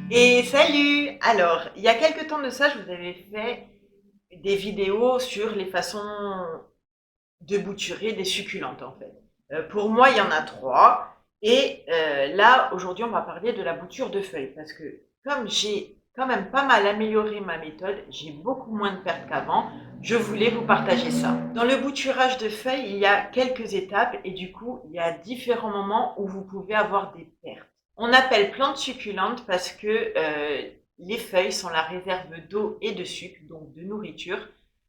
Et salut! Alors, il y a quelques temps de ça, je vous avais fait des vidéos sur les façons de bouturer des succulentes en fait. Pour moi, il y en a trois. Et là, aujourd'hui, on va parler de la bouture de feuilles. Parce que comme j'ai quand même pas mal amélioré ma méthode, j'ai beaucoup moins de pertes qu'avant, je voulais vous partager ça. Dans le bouturage de feuilles, il y a quelques étapes et du coup, il y a différents moments où vous pouvez avoir des pertes. On appelle plante succulente parce que les feuilles sont la réserve d'eau et de sucre, donc de nourriture,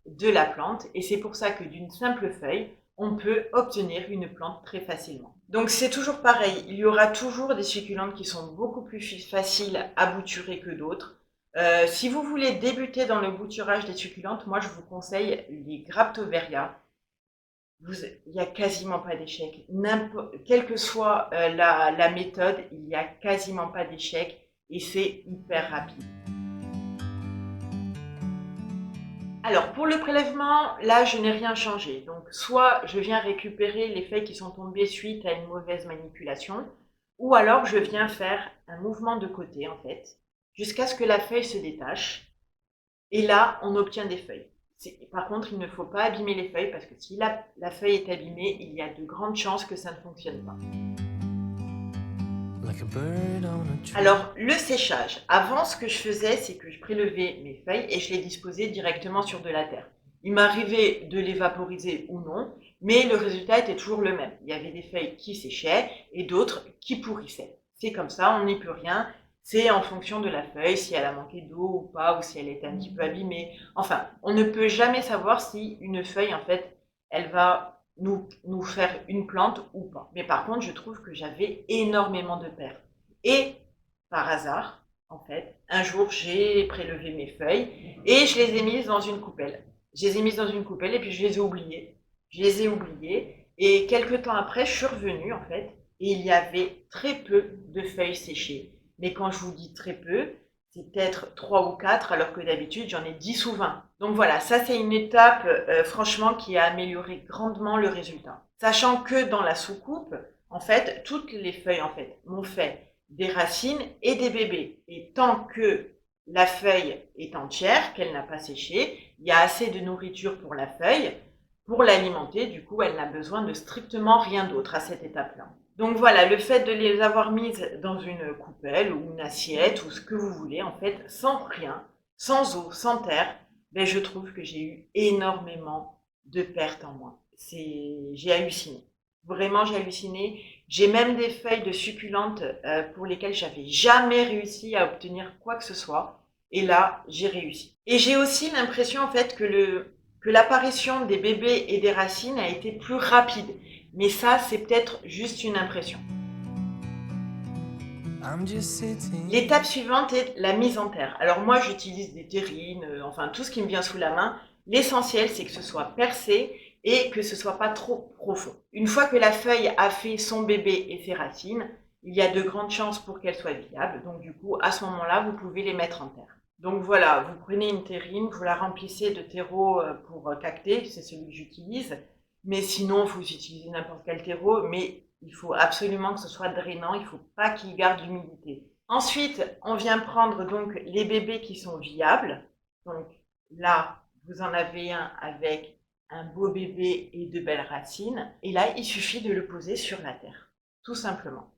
de la plante. Et c'est pour ça que d'une simple feuille, on peut obtenir une plante très facilement. Donc c'est toujours pareil, il y aura toujours des succulentes qui sont beaucoup plus faciles à bouturer que d'autres. Si vous voulez débuter dans le bouturage des succulentes, moi je vous conseille les Graptoveria. Il n'y a quasiment pas d'échec. Quelle que soit la méthode, il n'y a quasiment pas d'échec et c'est hyper rapide. Alors pour le prélèvement, là je n'ai rien changé. Donc soit je viens récupérer les feuilles qui sont tombées suite à une mauvaise manipulation, ou alors je viens faire un mouvement de côté en fait, jusqu'à ce que la feuille se détache. Et là, on obtient des feuilles. Par contre, il ne faut pas abîmer les feuilles parce que si la feuille est abîmée, il y a de grandes chances que ça ne fonctionne pas. Alors, le séchage. Avant, ce que je faisais, c'est que je prélevais mes feuilles et je les disposais directement sur de la terre. Il m'arrivait de les vaporiser ou non, mais le résultat était toujours le même. Il y avait des feuilles qui séchaient et d'autres qui pourrissaient. C'est comme ça, on n'y peut rien. C'est en fonction de la feuille, si elle a manqué d'eau ou pas, ou si elle était un petit peu abîmée. Enfin, on ne peut jamais savoir si une feuille, en fait, elle va nous faire une plante ou pas. Mais par contre, je trouve que j'avais énormément de pertes. Et par hasard, en fait, un jour, j'ai prélevé mes feuilles et je les ai mises dans une coupelle. Je les ai mises dans une coupelle et puis je les ai oubliées. Je les ai oubliées et quelques temps après, je suis revenue en fait et il y avait très peu de feuilles séchées. Mais quand je vous dis très peu, c'est peut-être 3 ou 4 alors que d'habitude j'en ai 10 ou 20. Donc voilà, ça c'est une étape franchement qui a amélioré grandement le résultat. Sachant que dans la soucoupe, en fait, toutes les feuilles en fait m'ont fait des racines et des bébés. Et tant que la feuille est entière, qu'elle n'a pas séché, il y a assez de nourriture pour la feuille. Pour l'alimenter, du coup, elle n'a besoin de strictement rien d'autre à cette étape-là. Donc voilà, le fait de les avoir mises dans une coupelle ou une assiette ou ce que vous voulez, en fait, sans rien, sans eau, sans terre, ben, je trouve que j'ai eu énormément de pertes en moi. J'ai halluciné. Vraiment, j'ai halluciné. J'ai même des feuilles de succulentes pour lesquelles j'avais jamais réussi à obtenir quoi que ce soit. Et là, j'ai réussi. Et j'ai aussi l'impression, en fait, que l'apparition des bébés et des racines a été plus rapide. Mais ça, c'est peut-être juste une impression. L'étape suivante est la mise en terre. Alors moi, j'utilise des terrines, enfin tout ce qui me vient sous la main. L'essentiel, c'est que ce soit percé et que ce soit pas trop profond. Une fois que la feuille a fait son bébé et ses racines, il y a de grandes chances pour qu'elle soit viable. Donc du coup, à ce moment-là, vous pouvez les mettre en terre. Donc voilà, vous prenez une terrine, vous la remplissez de terreau pour cacter, c'est celui que j'utilise. Mais sinon, vous utilisez n'importe quel terreau, mais il faut absolument que ce soit drainant, il ne faut pas qu'il garde l'humidité. Ensuite, on vient prendre donc les bébés qui sont viables. Donc là, vous en avez un avec un beau bébé et de belles racines. Et là, il suffit de le poser sur la terre, tout simplement.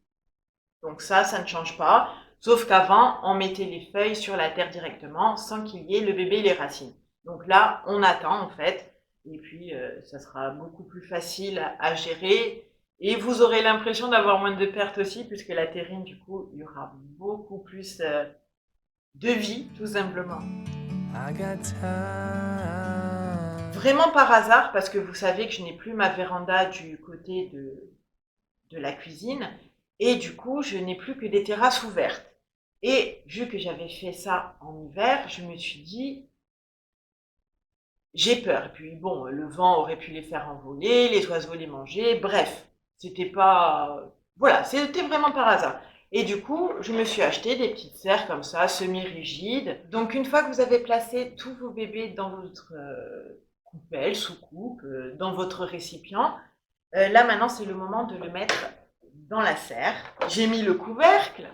Donc ça ne change pas. Sauf qu'avant, on mettait les feuilles sur la terre directement sans qu'il y ait le bébé et les racines. Donc là, on attend en fait. Et puis, ça sera beaucoup plus facile à gérer. Et vous aurez l'impression d'avoir moins de pertes aussi, puisque la terrine, du coup, il y aura beaucoup plus de vie, tout simplement. Vraiment par hasard, parce que vous savez que je n'ai plus ma véranda du côté de la cuisine, et du coup, je n'ai plus que des terrasses ouvertes. Et vu que j'avais fait ça en hiver, je me suis dit, j'ai peur. Et puis bon, le vent aurait pu les faire envoler, les oiseaux les manger, bref, c'était pas... Voilà, c'était vraiment par hasard. Et du coup, je me suis acheté des petites serres comme ça, semi-rigides. Donc une fois que vous avez placé tous vos bébés dans votre coupelle, soucoupe, dans votre récipient, là maintenant c'est le moment de le mettre dans la serre. J'ai mis le couvercle.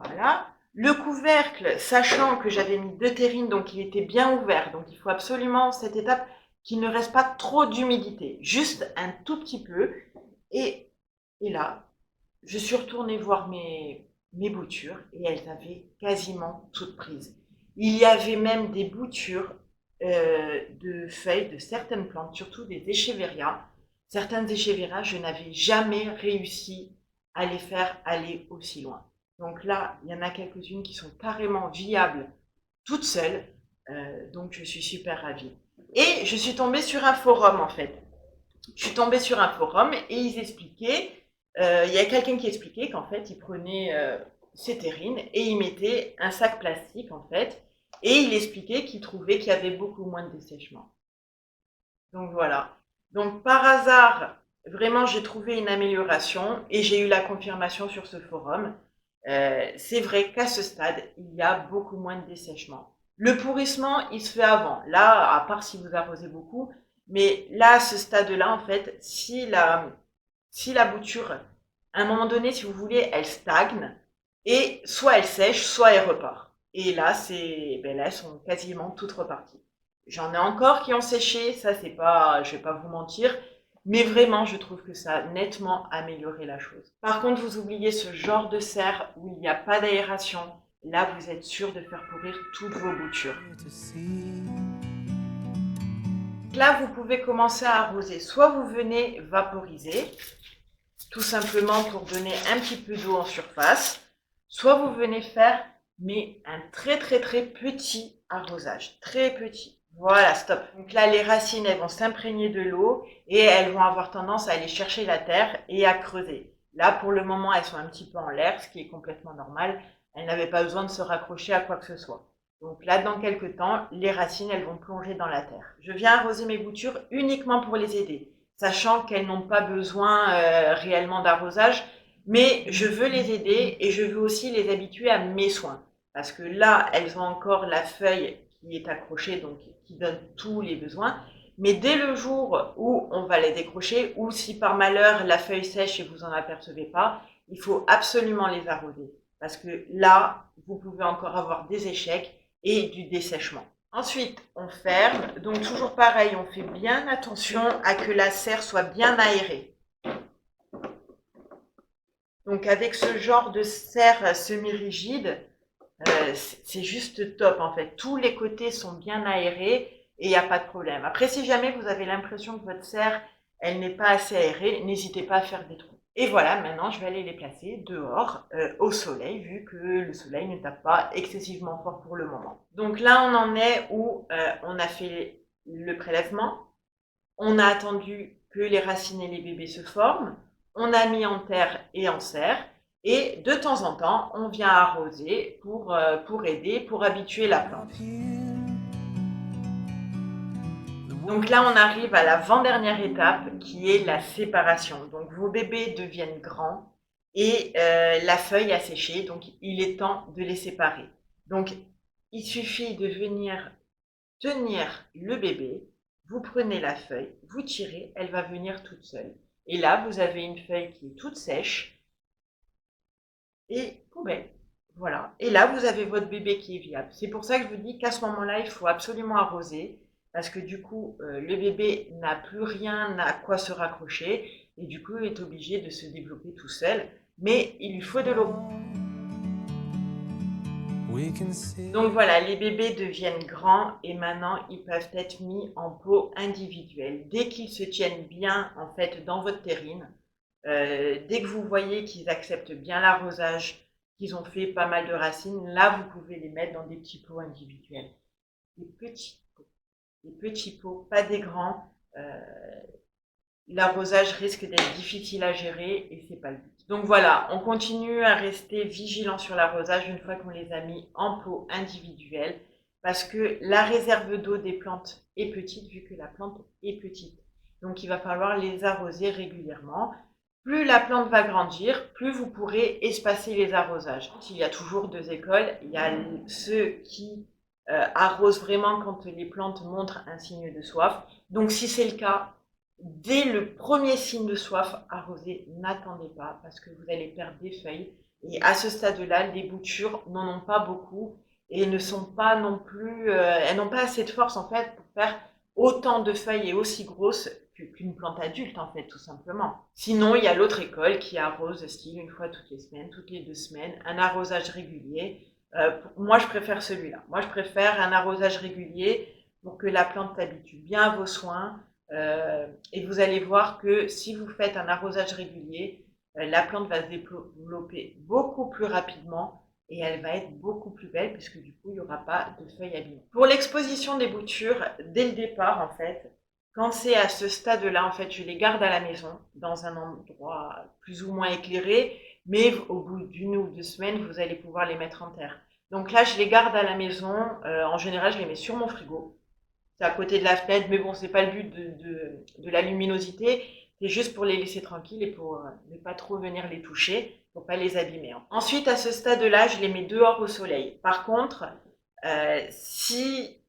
Voilà. Le couvercle, sachant que j'avais mis 2 terrines, donc il était bien ouvert. Donc il faut absolument, cette étape, qu'il ne reste pas trop d'humidité. Juste un tout petit peu. Et là, je suis retournée voir mes boutures et elles avaient quasiment toutes prises. Il y avait même des boutures de feuilles de certaines plantes, surtout des échevéria. Certaines échevéria, je n'avais jamais réussi à les faire aller aussi loin. Donc là, il y en a quelques-unes qui sont carrément viables toutes seules. Donc je suis super ravie. Et je suis tombée sur un forum en fait. Je suis tombée sur un forum et ils expliquaient, il y a quelqu'un qui expliquait qu'en fait, il prenait ses terrines et il mettait un sac plastique en fait, et il expliquait qu'il trouvait qu'il y avait beaucoup moins de dessèchement. Donc voilà. Donc par hasard, vraiment, j'ai trouvé une amélioration et j'ai eu la confirmation sur ce forum. C'est vrai qu'à ce stade, il y a beaucoup moins de dessèchement. Le pourrissement, il se fait avant. Là, à part si vous arrosez beaucoup, mais là, à ce stade-là, en fait, si la bouture, à un moment donné, si vous voulez, elle stagne, et soit elle sèche, soit elle repart. Et là, là, elles sont quasiment toutes reparties. J'en ai encore qui ont séché, ça c'est pas, je vais pas vous mentir, mais vraiment, je trouve que ça a nettement amélioré la chose. Par contre, vous oubliez ce genre de serre où il n'y a pas d'aération. Là, vous êtes sûr de faire pourrir toutes vos boutures. Là, vous pouvez commencer à arroser. Soit vous venez vaporiser, tout simplement pour donner un petit peu d'eau en surface, soit vous venez faire, mais un très très très petit arrosage, très petit. Voilà, stop. Donc là, les racines, elles vont s'imprégner de l'eau et elles vont avoir tendance à aller chercher la terre et à creuser. Là, pour le moment, elles sont un petit peu en l'air, ce qui est complètement normal. Elles n'avaient pas besoin de se raccrocher à quoi que ce soit. Donc là, dans quelques temps, les racines, elles vont plonger dans la terre. Je viens arroser mes boutures uniquement pour les aider, sachant qu'elles n'ont pas besoin réellement d'arrosage, mais je veux les aider et je veux aussi les habituer à mes soins. Parce que là, elles ont encore la feuille qui est accrochée, donc qui donne tous les besoins. Mais dès le jour où on va les décrocher, ou si par malheur la feuille sèche et vous en apercevez pas, il faut absolument les arroser. Parce que là, vous pouvez encore avoir des échecs et du dessèchement. Ensuite, on ferme. Donc toujours pareil, on fait bien attention à que la serre soit bien aérée. Donc avec ce genre de serre semi-rigide, c'est juste top en fait. Tous les côtés sont bien aérés et il n'y a pas de problème. Après, si jamais vous avez l'impression que votre serre, elle n'est pas assez aérée, n'hésitez pas à faire des trous. Et voilà, maintenant je vais aller les placer dehors, au soleil, vu que le soleil ne tape pas excessivement fort pour le moment. Donc là, on en est où on a fait le prélèvement, on a attendu que les racines et les bébés se forment, on a mis en terre et en serre, et de temps en temps, on vient arroser pour aider, pour habituer la plante. Donc là, on arrive à l'avant-dernière étape qui est la séparation. Donc vos bébés deviennent grands et la feuille a séché, donc il est temps de les séparer. Donc il suffit de venir tenir le bébé, vous prenez la feuille, vous tirez, elle va venir toute seule. Et là, vous avez une feuille qui est toute sèche et poubelle. Voilà. Et là, vous avez votre bébé qui est viable. C'est pour ça que je vous dis qu'à ce moment-là, il faut absolument arroser. Parce que du coup, le bébé n'a plus rien à quoi se raccrocher et du coup, il est obligé de se développer tout seul. Mais il lui faut de l'eau. Donc voilà, les bébés deviennent grands et maintenant, ils peuvent être mis en pot individuel. Dès qu'ils se tiennent bien, en fait, dans votre terrine, dès que vous voyez qu'ils acceptent bien l'arrosage, qu'ils ont fait pas mal de racines, là, vous pouvez les mettre dans des petits pots individuels. Des petits pots, pas des grands. L'arrosage risque d'être difficile à gérer et c'est pas le but. Donc voilà, on continue à rester vigilant sur l'arrosage une fois qu'on les a mis en pot individuel parce que la réserve d'eau des plantes est petite vu que la plante est petite. Donc il va falloir les arroser régulièrement. Plus la plante va grandir, plus vous pourrez espacer les arrosages. Il y a toujours deux écoles. Il y a ceux qui arrosent vraiment quand les plantes montrent un signe de soif. Donc si c'est le cas, dès le premier signe de soif, arrosez, n'attendez pas parce que vous allez perdre des feuilles Et à ce stade-là, les boutures n'en ont pas beaucoup et ne sont pas non plus, elles n'ont pas assez de force en fait pour faire autant de feuilles et aussi grosses qu'une plante adulte en fait, tout simplement. Sinon, il y a l'autre école qui arrose style une fois toutes les semaines, toutes les 2 semaines, un arrosage régulier. Moi, je préfère celui-là. Moi, je préfère un arrosage régulier pour que la plante s'habitue bien à vos soins. Et vous allez voir que si vous faites un arrosage régulier, la plante va se développer beaucoup plus rapidement et elle va être beaucoup plus belle puisque du coup, il n'y aura pas de feuilles abîmées. Pour l'exposition des boutures, dès le départ, en fait, quand c'est à ce stade-là, en fait, je les garde à la maison, dans un endroit plus ou moins éclairé, mais au bout d'1 ou 2 semaines, vous allez pouvoir les mettre en terre. Donc là, je les garde à la maison. En général, je les mets sur mon frigo. C'est à côté de la fenêtre, mais bon, c'est pas le but de la luminosité. C'est juste pour les laisser tranquilles et pour ne pas trop venir les toucher, pour pas les abîmer. Ensuite, à ce stade-là, je les mets dehors au soleil. Par contre, si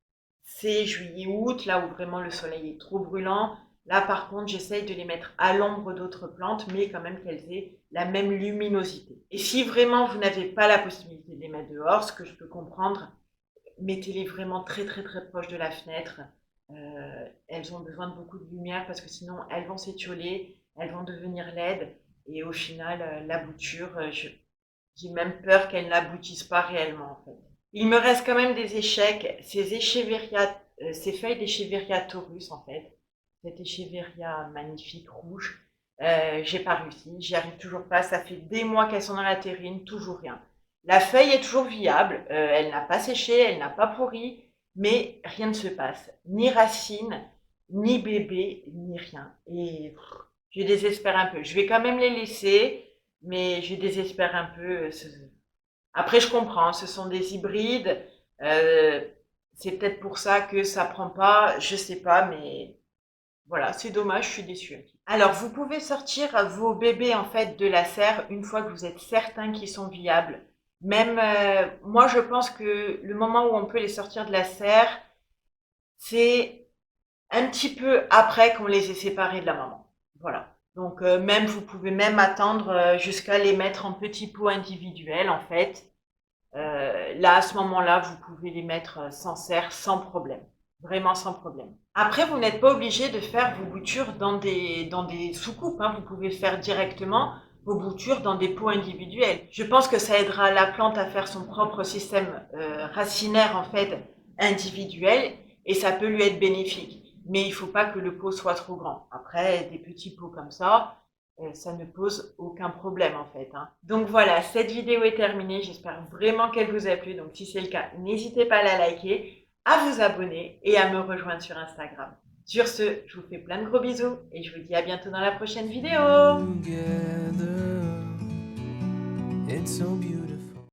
c'est juillet-août, là où vraiment le soleil est trop brûlant, là par contre, j'essaye de les mettre à l'ombre d'autres plantes, mais quand même qu'elles aient la même luminosité. Et si vraiment vous n'avez pas la possibilité de les mettre dehors, ce que je peux comprendre, mettez-les vraiment très très très proches de la fenêtre. Elles ont besoin de beaucoup de lumière parce que sinon elles vont s'étioler, elles vont devenir laides et au final la bouture, j'ai même peur qu'elle n'aboutisse pas réellement en fait. Il me reste quand même des échecs, ces feuilles d'Echeveria taurus en fait, cette Echeveria magnifique rouge. J'ai pas réussi, j'y arrive toujours pas, ça fait des mois qu'elles sont dans la terrine, toujours rien. La feuille est toujours viable, elle n'a pas séché, elle n'a pas pourri, mais rien ne se passe. Ni racines, ni bébé, ni rien. Et je désespère un peu. Je vais quand même les laisser, mais je désespère un peu. Après, je comprends, ce sont des hybrides. Euh, c'est peut-être pour ça que ça prend pas, je sais pas, mais voilà, c'est dommage, je suis déçue. Alors, vous pouvez sortir vos bébés en fait de la serre une fois que vous êtes certain qu'ils sont viables. Même moi, je pense que le moment où on peut les sortir de la serre, c'est un petit peu après qu'on les ait séparés de la maman. Voilà. Donc même vous pouvez même attendre jusqu'à les mettre en petits pots individuels en fait. Là, à ce moment-là, vous pouvez les mettre sans serre, sans problème. Vraiment sans problème. Après, vous n'êtes pas obligé de faire vos boutures dans des soucoupes. Hein. Vous pouvez faire directement vos boutures dans des pots individuels. Je pense que ça aidera la plante à faire son propre système racinaire, en fait, individuel, et ça peut lui être bénéfique. Mais il ne faut pas que le pot soit trop grand. Après, des petits pots comme ça ne pose aucun problème en fait. Hein. Donc voilà, cette vidéo est terminée. J'espère vraiment qu'elle vous a plu. Donc si c'est le cas, n'hésitez pas à la liker, à vous abonner et à me rejoindre sur Instagram. Sur ce, je vous fais plein de gros bisous et je vous dis à bientôt dans la prochaine vidéo. Together, it's so beautiful.